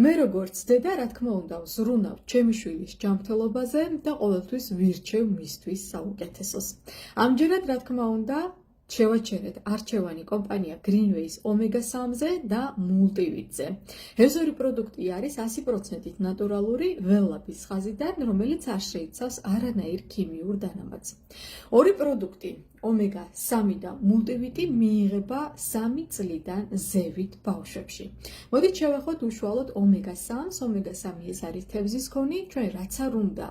მე როგორც დედა, რა თქმა უნდა, ვზრუნავ ჩემი შვილის ჯანმრთელობაზე და ყოველთვის ვირჩევ მისთვის საუკეთესოს. ამჯერად, რა თქმა უნდა, შევაჩერეთ არჩევანი კომპანია Greenways Omega-3-ზე და Multivit-ზე. ეს ორი პროდუქტი არის 100%-ით ნატურალური ველლაბის ხაზიდან, რომელიც არ შეიცავს არანაირ ქიმიურ დანამატს. ორი პროდუქტი Omega-3 და Multivit მიიღება 3 წლიდან ზევით ბავშვებში. მოდით შევეხოთ უშუალოდ Omega-3-ს. Omega-3 ეს არის თევზის ქონი, ჩვენ რაც არ უნდა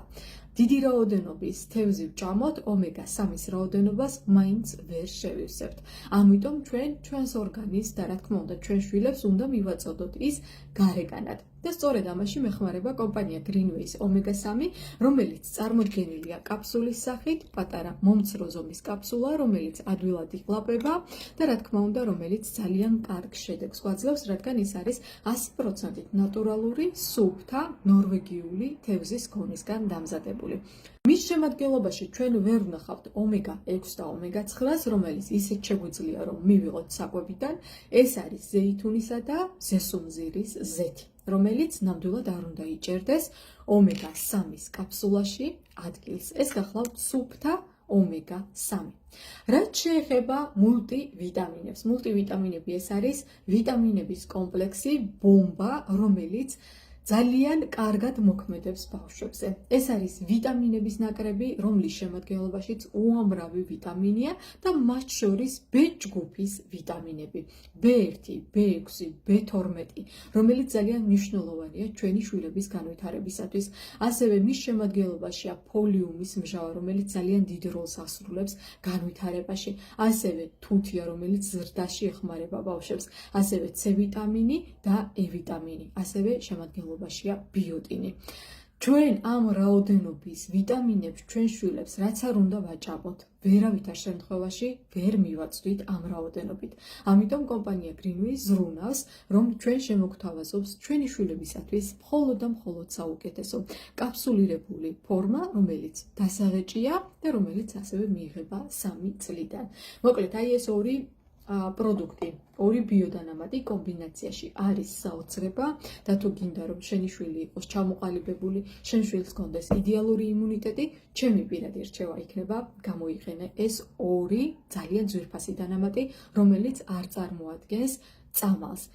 დიდი რაოდენობის თევზი ვჭამოთ, Omega-3-ის რაოდენობას მაინც ვერ შევივსებთ. ამიტომ ჩვენს ორგანიზმს და რა თქმა უნდა ჩვენ შვილებს უნდა მივაწოდოთ ის გარეგანად. და სწორედ ამაში მეხმარება კომპანია Greenways Omega-3, რომელიც წარმოდგენილია კაფსულის სახით, პატარა მომცრო ზომის კაფსულა, რომელიც ადვილად იყლაპება და რა თქმა უნდა, რომელიც ძალიან კარგ შედეგს გვაძლევს, რადგან ის არის 100%-ით ნატურალური, სუფთა, ნორვეგიული თევზის ქონისგან დამზადებული. მის შემადგენლობაში ჩვენ ვერ ვნახავთ Omega-6 და Omega-9-ს, რომელიც ისეთ შეგვიძლია რომ მივიღოთ საკვებიდან, ეს არის ზეითუნისა და ზესუმზირის ზეთი, რომელიც ნამდვილად არ უნდა იჭერდეს Omega-3-ის კაფსულაში ადგილს. ეს გახლავთ სუფთა Omega-3. რაც შეეხება მულტივიტამინებს. მულტივიტამინები ეს არის ვიტამინების კომპლექსი, ბომბა, რომელიც ძალიან კარგად მოქმედებს ბავშვებზე. ეს არის ვიტამინების ნაკრები, რომლის შემადგენლობაშიც უამრავი ვიტამინია და მათ შორის B ჯგუფის ვიტამინები, B1, B6, B12, რომელიც ძალიან მნიშვნელოვანია ჩვენი შვილების განვითარებისათვის. ასევე მის შემადგენლობაშია ფოლიუმის მჟავა, რომელიც ძალიან დიდ როლს ასრულებს განვითარებაში. ასევე თუთია, რომელიც ზრდაში ეხმარება ბავშვებს. ასევე C ვიტამინი და E ვიტამინი. ასევე შემადგენლობაშია ბიოტინი. ჩვენ ამ რაოდენობის ვიტამინებს ჩვენ შვილებს რაც არ უნდა ვაჭამოთ, ვერავითარ შემთხვევაში ვერ მივაწვდით ამ რაოდენობით. ამიტომ კომპანია Greenways ზრუნავს, რომ ჩვენ შემოგთავაზობს ჩვენი შვილებისათვის მხოლოდ და მხოლოდ საუკეთესო კაფსულირებული ფორმა, რომელიც დასაღეჭია და რომელიც ასევე მიიღება 3 წლიდან. მოკლედ, აი ეს ორი პროდუქტი, ორი ბიოდანამატი კომბინაციაში არის საოცრება და თუ გინდა რომ შენი შვილი იყოს ჩამოყალიბებული, შენ შვილს გქონდეს იდეალური იმუნიტეტი, ჩემი პირადი რჩევა იქნება გამოიყენე ეს ორი ძალიან ძვირფასი დანამატი, რომელიც არ წარმოადგენს წამალს.